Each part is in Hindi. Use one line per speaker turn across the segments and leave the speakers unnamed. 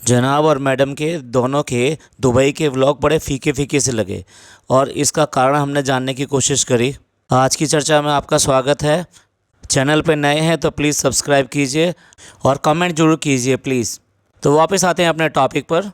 जनाब और मैडम के दोनों के दुबई के व्लॉग बड़े फीके फीके से लगे और इसका कारण हमने जानने की कोशिश करी। आज की चर्चा में आपका स्वागत है। चैनल पर नए हैं तो प्लीज़ सब्सक्राइब कीजिए और कमेंट जरूर कीजिए प्लीज़। तो वापस आते हैं अपने टॉपिक पर।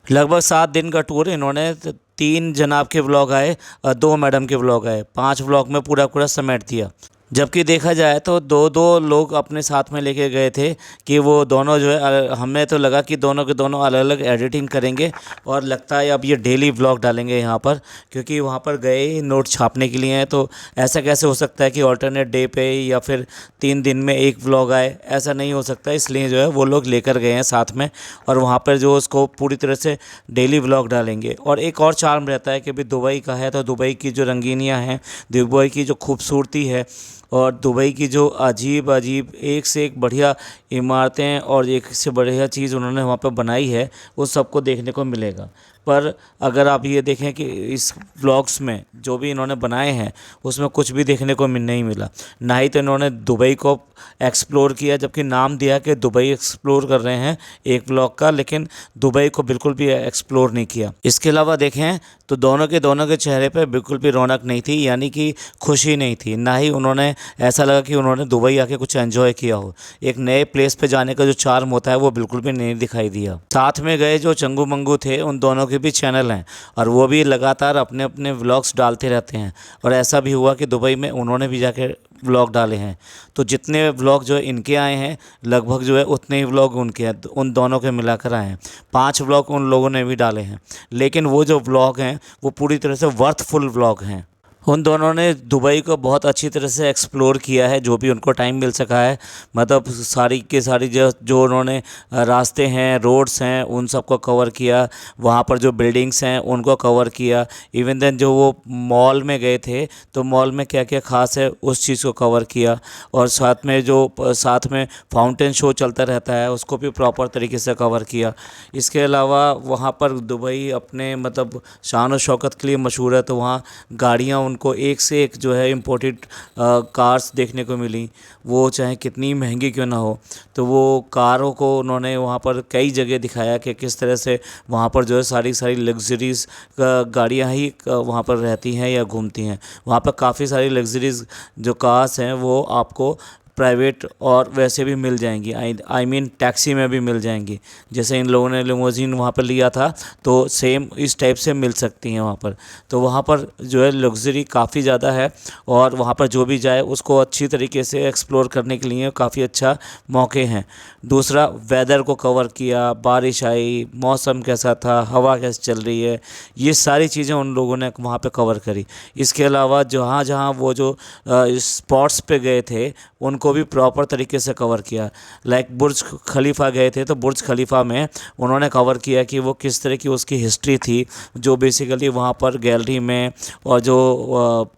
लगभग 7 दिन का टूर इन्होंने 3 जनाब के व्लॉग आए और 2 मैडम के व्लॉग आए, 5 व्लॉग में पूरा पूरा समेट दिया। जबकि देखा जाए तो दो दो लोग अपने साथ में लेके गए थे कि वो दोनों जो है, हमें तो लगा कि दोनों के दोनों अलग अलग एडिटिंग करेंगे और लगता है अब ये डेली व्लॉग डालेंगे यहाँ पर, क्योंकि वहाँ पर गए ही नोट छापने के लिए हैं। तो ऐसा कैसे हो सकता है कि ऑल्टरनेट डे पे या फिर 3 दिन में एक व्लॉग आए, ऐसा नहीं हो सकता। इसलिए जो है वो लोग लेकर गए हैं साथ में और वहाँ पर जो उसको पूरी तरह से डेली व्लॉग डालेंगे। और एक और चार्म रहता है कि भाई दुबई का है तो दुबई की जो रंगीनियाँ हैं, दुबई की जो खूबसूरती है और दुबई की जो अजीब अजीब एक से एक बढ़िया इमारतें और एक से बढ़िया चीज़ उन्होंने वहाँ पर बनाई है, वो सबको देखने को मिलेगा। पर अगर आप ये देखें कि इस व्लॉग्स में जो भी इन्होंने बनाए हैं उसमें कुछ भी देखने को नहीं मिला। ना ही तो इन्होंने दुबई को एक्सप्लोर किया, जबकि नाम दिया कि दुबई एक्सप्लोर कर रहे हैं एक व्लॉग का, लेकिन दुबई को बिल्कुल भी एक्सप्लोर नहीं किया। इसके अलावा देखें तो दोनों के चेहरे पर बिल्कुल भी रौनक नहीं थी, यानी कि खुशी नहीं थी। ना ही उन्होंने ऐसा लगा कि उन्होंने दुबई आके कुछ एंजॉय किया हो। एक नए प्लेस पे जाने का जो चार्म होता है वो बिल्कुल भी नहीं दिखाई दिया। साथ में गए जो चंगू मंगू थे उन दोनों के भी चैनल हैं और वो भी लगातार अपने अपने व्लॉग्स डालते रहते हैं। और ऐसा भी हुआ कि दुबई में उन्होंने भी जाके व्लॉग डाले हैं। तो जितने व्लॉग जो इनके आए हैं लगभग जो है उतने ही व्लॉग उनके हैं, उन दोनों के मिलाकर आए हैं। 5 व्लॉग उन लोगों ने भी डाले हैं, लेकिन वो जो व्लॉग हैं वो पूरी तरह से वर्थफुल व्लॉग हैं। उन दोनों ने दुबई को बहुत अच्छी तरह से एक्सप्लोर किया है, जो भी उनको टाइम मिल सका है। मतलब सारी के सारी जो उन्होंने रास्ते हैं, रोड्स हैं, उन सबको कवर किया। वहाँ पर जो बिल्डिंग्स हैं उनको कवर किया। इवन देन जो वो मॉल में गए थे तो मॉल में क्या क्या खास है उस चीज़ को कवर किया। और साथ में फाउंटेन शो चलता रहता है उसको भी प्रॉपर तरीके से कवर किया। इसके अलावा वहाँ पर दुबई अपने मतलब शान और शौकत के लिए मशहूर है, तो वहाँ गाड़ियाँ उनको एक से एक जो है इम्पोर्टेड कार्स देखने को मिली, वो चाहे कितनी महंगी क्यों ना हो। तो वो कारों को उन्होंने वहाँ पर कई जगह दिखाया कि किस तरह से वहाँ पर जो है सारी सारी लग्जरीज़ गाड़ियाँ ही वहाँ पर रहती हैं या घूमती हैं। वहाँ पर काफ़ी सारी लग्जरीज़ जो कार्स हैं वो आपको प्राइवेट और वैसे भी मिल जाएंगी। आई मीन टैक्सी में भी मिल जाएंगी। जैसे इन लोगों ने लिमोजिन वहाँ पर लिया था तो सेम इस टाइप से मिल सकती हैं वहाँ पर। तो वहाँ पर जो है लग्जरी काफ़ी ज़्यादा है और वहाँ पर जो भी जाए उसको अच्छी तरीके से एक्सप्लोर करने के लिए काफ़ी अच्छा मौके हैं। दूसरा, वेदर को कवर किया, बारिश आई, मौसम कैसा था, हवा कैसे चल रही है, ये सारी चीज़ें उन लोगों ने वहाँ पे कवर करी। इसके अलावा जहाँ जहाँ वो जो स्पॉट्स पे गए थे उनको भी प्रॉपर तरीके से कवर किया। लाइक बुर्ज खलीफा गए थे तो बुर्ज खलीफा में उन्होंने कवर किया कि वो किस तरह की उसकी हिस्ट्री थी, जो बेसिकली वहाँ पर गैलरी में और जो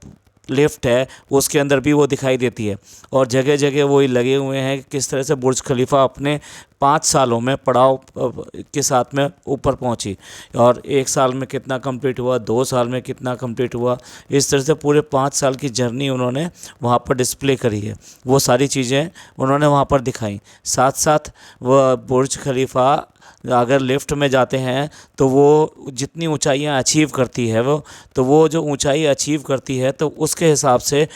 लिफ्ट है उसके अंदर भी वो दिखाई देती है। और जगह जगह वो लगे हुए हैं कि किस तरह से बुर्ज खलीफा अपने 5 सालों में पड़ाव के साथ में ऊपर पहुंची और 1 साल में कितना कंप्लीट हुआ, 2 साल में कितना कंप्लीट हुआ। इस तरह से पूरे 5 साल की जर्नी उन्होंने वहाँ पर डिस्प्ले करी है। वो सारी चीज़ें उन्होंने वहाँ पर दिखाई। साथ साथ वह बुर्ज खलीफा अगर लिफ्ट में जाते हैं तो वो जितनी ऊंचाइयां अचीव करती है वो जो ऊंचाई अचीव करती है तो उसके हिसाब से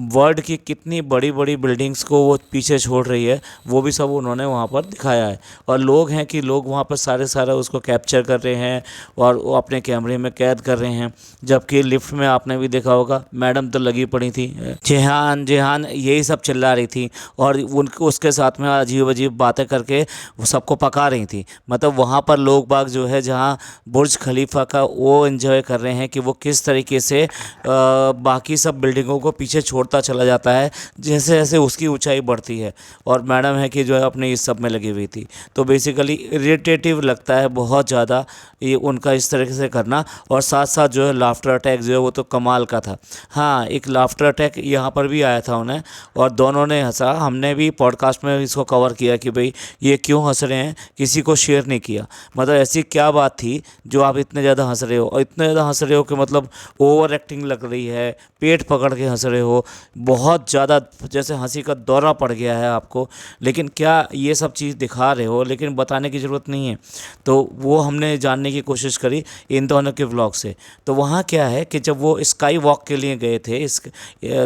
वर्ल्ड की कितनी बड़ी बड़ी बिल्डिंग्स को वो पीछे छोड़ रही है, वो भी सब उन्होंने वहाँ पर दिखाया है। और लोग हैं कि लोग वहाँ पर सारा उसको कैप्चर कर रहे हैं और वो अपने कैमरे में कैद कर रहे हैं। जबकि लिफ्ट में आपने भी देखा होगा मैडम तो लगी पड़ी थी, जेहान जेहान यही सब चिल्ला रही थी और उसके साथ में अजीब अजीब बातें करके वो सबको पका रही थी। मतलब वहाँ पर लोग बाग जो है जहाँ बुर्ज खलीफा का वो एंजॉय कर रहे हैं कि वो किस तरीके से बाकी सब बिल्डिंगों को पीछे छोड़ता चला जाता है जैसे जैसे उसकी ऊंचाई बढ़ती है। और मैडम है कि जो है अपने इस सब में लगी हुई थी। तो बेसिकली इरिटेटिव लगता है बहुत ज़्यादा ये उनका इस तरीके से करना। और साथ साथ जो है लाफ्टर अटैक जो है वो तो कमाल का था। हाँ, एक लाफ्टर अटैक यहाँ पर भी आया था उन्हें और दोनों ने हंसा। हमने भी पॉडकास्ट में इसको कवर किया कि भाई ये क्यों हंस रहे हैं, किसी को शेयर शेयर नहीं किया। मतलब ऐसी क्या बात थी जो आप इतने ज़्यादा हंस रहे हो, और इतने ज़्यादा हंस रहे हो कि मतलब ओवर एक्टिंग लग रही है, पेट पकड़ के हंस रहे हो, बहुत ज़्यादा जैसे हंसी का दौरा पड़ गया है आपको, लेकिन क्या ये सब चीज़ दिखा रहे हो, लेकिन बताने की ज़रूरत नहीं है। तो वो हमने जानने की कोशिश करी इन दोनों के व्लॉग से। तो वहाँ क्या है कि जब वो स्काई वॉक के लिए गए थे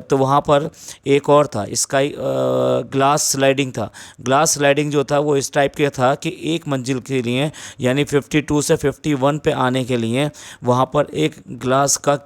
तो वहाँ पर एक और था, स्काई ग्लास स्लाइडिंग था। ग्लास स्लाइडिंग जो था वो इस टाइप के था कि एक मंजिल के लिए यानी 52 से 51 पे आने के लिए वहाँ पर एक ग्लास का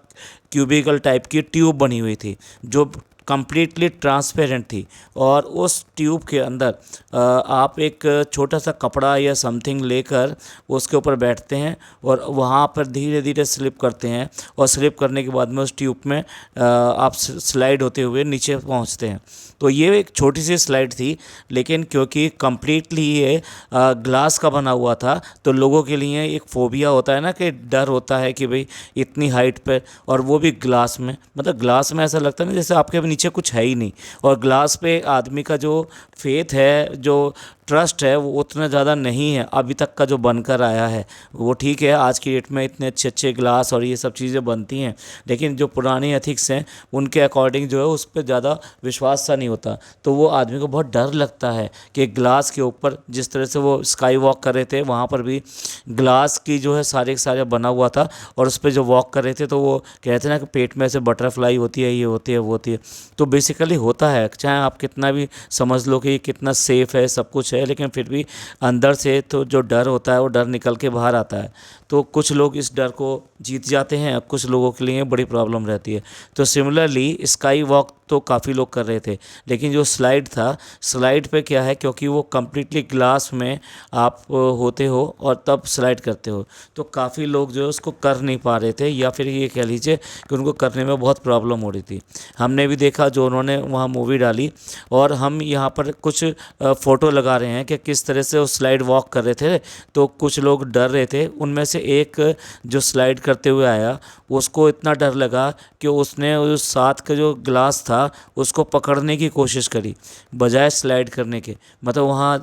क्यूबिकल टाइप की ट्यूब बनी हुई थी जो कंप्लीटली ट्रांसपेरेंट थी, और उस ट्यूब के अंदर आप एक छोटा सा कपड़ा या समथिंग लेकर उसके ऊपर बैठते हैं और वहाँ पर धीरे धीरे स्लिप करते हैं, और स्लिप करने के बाद में उस ट्यूब में आप स्लाइड होते हुए नीचे पहुँचते हैं। तो ये एक छोटी सी स्लाइड थी, लेकिन क्योंकि कम्प्लीटली ये ग्लास का बना हुआ था तो लोगों के लिए एक फोबिया होता है ना, कि डर होता है कि भाई इतनी हाइट पे, और वो भी ग्लास में, मतलब ग्लास में ऐसा लगता है ना जैसे आपके नीचे कुछ है ही नहीं। और ग्लास पे आदमी का जो फेथ है, जो ट्रस्ट है, वो उतना ज़्यादा नहीं है अभी तक का जो बनकर आया है। वो ठीक है, आज की डेट में इतने अच्छे अच्छे ग्लास और ये सब चीज़ें बनती हैं, लेकिन जो पुरानी एथिक्स हैं उनके अकॉर्डिंग जो है उस पर ज़्यादा विश्वास सा नहीं होता। तो वो आदमी को बहुत डर लगता है कि ग्लास के ऊपर जिस तरह से वो स्काई वॉक कर रहे थे, वहाँ पर भी ग्लास की जो है सारे के सारे बना हुआ था, और उस पर जो वॉक कर रहे थे तो वो कहते हैं ना कि पेट में से बटरफ्लाई होती है, ये होती है, वो होती है। तो बेसिकली होता है, चाहे आप कितना भी समझ लो कि कितना सेफ़ है, सब कुछ है, लेकिन फिर भी अंदर से तो जो डर होता है वो डर निकल के बाहर आता है। तो कुछ लोग इस डर को जीत जाते हैं, कुछ लोगों के लिए बड़ी प्रॉब्लम रहती है। तो सिमिलरली स्काई वॉक तो काफ़ी लोग कर रहे थे, लेकिन जो स्लाइड था, स्लाइड पे क्या है, क्योंकि वो कम्प्लीटली ग्लास में आप होते हो और तब स्लाइड करते हो, तो काफ़ी लोग जो है उसको कर नहीं पा रहे थे, या फिर ये कह लीजिए कि उनको करने में बहुत प्रॉब्लम हो रही थी। हमने भी देखा जो उन्होंने वहाँ मूवी डाली, और हम यहाँ पर कुछ फ़ोटो लगा रहे हैं कि किस तरह से वो स्लाइड वॉक कर रहे थे। तो कुछ लोग डर रहे थे, उनमें से एक जो स्लाइड करते हुए आया, उसको इतना डर लगा कि उसने उस साथ का जो ग्लास था उसको पकड़ने की कोशिश करी बजाय स्लाइड करने के। मतलब वहाँ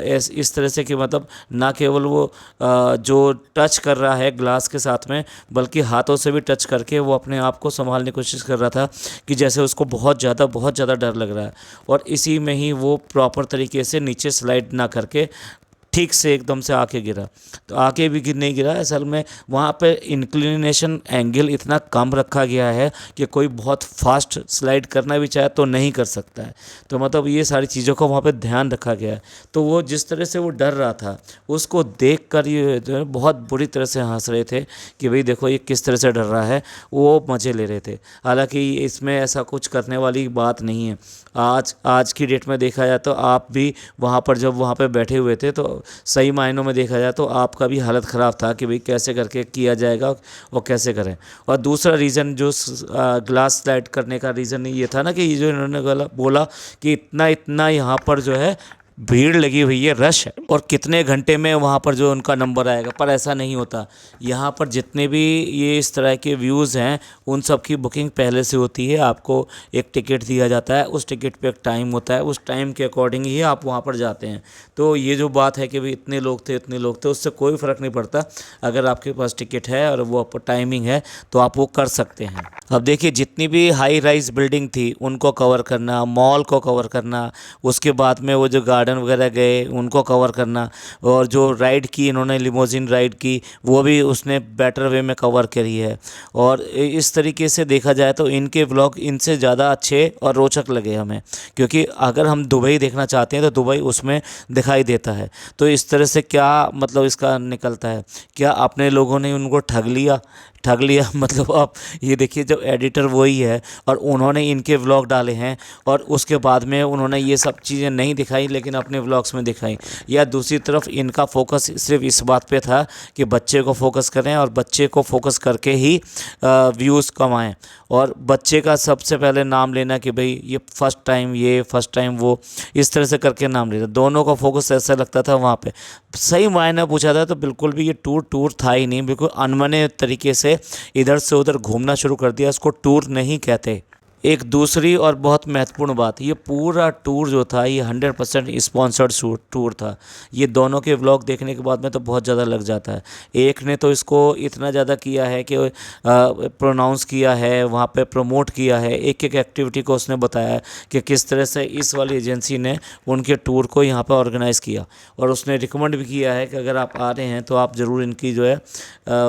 इस तरह से कि मतलब ना केवल वो जो टच कर रहा है ग्लास के साथ में, बल्कि हाथों से भी टच करके वो अपने आप को संभालने की कोशिश कर रहा था कि जैसे उसको बहुत ज़्यादा डर लग रहा है। और इसी में ही वो प्रॉपर तरीके से नीचे स्लाइड ना करके ठीक से एकदम से आके गिरा। तो आके भी गिर नहीं गिरा, असल में वहाँ पे इंक्लिनेशन एंगल इतना कम रखा गया है कि कोई बहुत फास्ट स्लाइड करना भी चाहे तो नहीं कर सकता है। तो मतलब ये सारी चीज़ों को वहाँ पे ध्यान रखा गया है। तो वो जिस तरह से वो डर रहा था, उसको देख कर ये जो है बहुत बुरी तरह से हंस रहे थे कि भाई देखो ये किस तरह से डर रहा है, वो मज़े ले रहे थे। हालाँकि इसमें ऐसा कुछ करने वाली बात नहीं है। आज की डेट में देखा जाए तो आप भी वहाँ पर जब वहाँ पे बैठे हुए थे तो सही मायनों में देखा जाए तो आपका भी हालत ख़राब था कि भाई कैसे करके किया जाएगा और कैसे करें। और दूसरा रीज़न जो ग्लास स्लाइड करने का रीज़न ये था ना कि ये जो इन्होंने बोला कि इतना यहाँ पर जो है भीड़ लगी हुई है, रश है, और कितने घंटे में वहाँ पर जो उनका नंबर आएगा, पर ऐसा नहीं होता। यहाँ पर जितने भी ये इस तरह के व्यूज़ हैं उन सब की बुकिंग पहले से होती है। आपको एक टिकट दिया जाता है, उस टिकट पे एक टाइम होता है, उस टाइम के अकॉर्डिंग ही आप वहाँ पर जाते हैं। तो ये जो बात है कि भाई इतने लोग थे उससे कोई फ़र्क नहीं पड़ता। अगर आपके पास टिकट है और वो टाइमिंग है तो आप वो कर सकते हैं। अब देखिए जितनी भी हाई राइज बिल्डिंग थी उनको कवर करना, मॉल को कवर करना, उसके बाद में वो जो गार्डन वगैरह गए उनको कवर करना, और जो राइड की इन्होंने लिमोजिन राइड की वो भी उसने बेटर वे में कवर करी है। और इस तरीके से देखा जाए तो इनके व्लॉग इनसे ज़्यादा अच्छे और रोचक लगे हमें, क्योंकि अगर हम दुबई देखना चाहते हैं तो दुबई उसमें दिखाई देता है। तो इस तरह से क्या मतलब इसका निकलता है, क्या अपने लोगों ने उनको ठग लिया मतलब आप ये देखिए जब एडिटर वही है और उन्होंने इनके व्लॉग डाले हैं और उसके बाद में उन्होंने ये सब चीज़ें नहीं दिखाई लेकिन अपने व्लॉग्स में दिखाई। या दूसरी तरफ इनका फोकस सिर्फ इस बात पे था कि बच्चे को फोकस करें और बच्चे को फोकस करके ही व्यूज़ कमाएं, और बच्चे का सबसे पहले नाम लेना कि भाई ये फर्स्ट टाइम वो, इस तरह से करके नाम लेना। दोनों का फोकस ऐसा लगता था वहाँ पे। सही मायने पूछा था तो बिल्कुल भी ये टूर था ही नहीं, बिल्कुल अनमने तरीके से इधर से उधर घूमना शुरू कर दिया। इसको टूर नहीं कहते, एक दूसरी और बहुत महत्वपूर्ण बात, ये पूरा टूर जो था ये 100% स्पॉन्सर्ड टूर था। ये दोनों के व्लॉग देखने के बाद में तो बहुत ज़्यादा लग जाता है। एक ने तो इसको इतना ज़्यादा किया है कि प्रोनाउंस किया है, वहाँ पे प्रमोट किया है, एक एक एक्टिविटी को उसने बताया कि किस तरह से इस वाली एजेंसी ने उनके टूर को यहाँ पर ऑर्गेनाइज़ किया। और उसने रिकमेंड भी किया है कि अगर आप आ रहे हैं तो आप ज़रूर इनकी जो है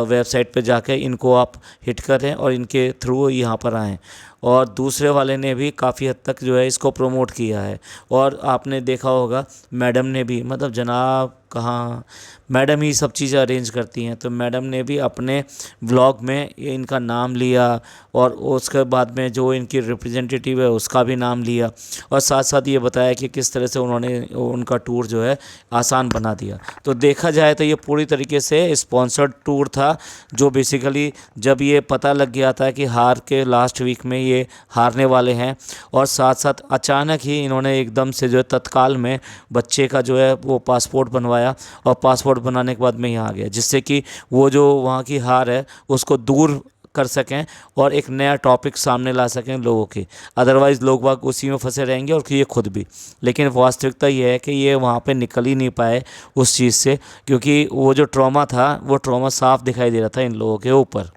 वेबसाइट पे जाके इनको आप हिट करें और इनके थ्रू यहाँ पर आएँ। और दूसरे वाले ने भी काफ़ी हद तक जो है इसको प्रमोट किया है। और आपने देखा होगा मैडम ने भी, मतलब जनाब कहाँ, मैडम ही सब चीज़ें अरेंज करती हैं, तो मैडम ने भी अपने व्लॉग में इनका नाम लिया और उसके बाद में जो इनकी रिप्रेजेंटेटिव है उसका भी नाम लिया और साथ साथ ये बताया कि किस तरह से उन्होंने उनका टूर जो है आसान बना दिया। तो देखा जाए तो ये पूरी तरीके से स्पॉन्सर्ड टूर था, जो बेसिकली जब ये पता लग गया था कि हार के लास्ट वीक में ये हारने वाले हैं, और साथ साथ अचानक ही इन्होंने एकदम से जो है तत्काल में बच्चे का जो है वो पासपोर्ट बनवाया और पासपोर्ट बनाने के बाद में यहाँ आ गया, जिससे कि वो जो वहाँ की हार है उसको दूर कर सकें और एक नया टॉपिक सामने ला सकें लोगों के। अदरवाइज़ लोग बाग उसी में फंसे रहेंगे और ये खुद भी। लेकिन वास्तविकता ये है कि ये वहाँ पे निकल ही नहीं पाए उस चीज़ से, क्योंकि वो जो ट्रॉमा था वो ट्रॉमा साफ दिखाई दे रहा था इन लोगों के ऊपर।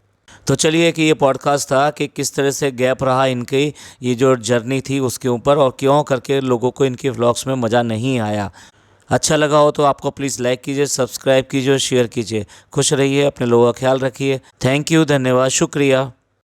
तो चलिए कि ये पॉडकास्ट था कि किस तरह से गैप रहा इनकी ये जो जर्नी थी उसके ऊपर, और क्यों करके लोगों को इनके व्लॉग्स में मज़ा नहीं आया। अच्छा लगा हो तो आपको प्लीज़ लाइक कीजिए, सब्सक्राइब कीजिए और शेयर कीजिए। खुश रहिए, अपने लोगों का ख्याल रखिए। थैंक यू, धन्यवाद, शुक्रिया।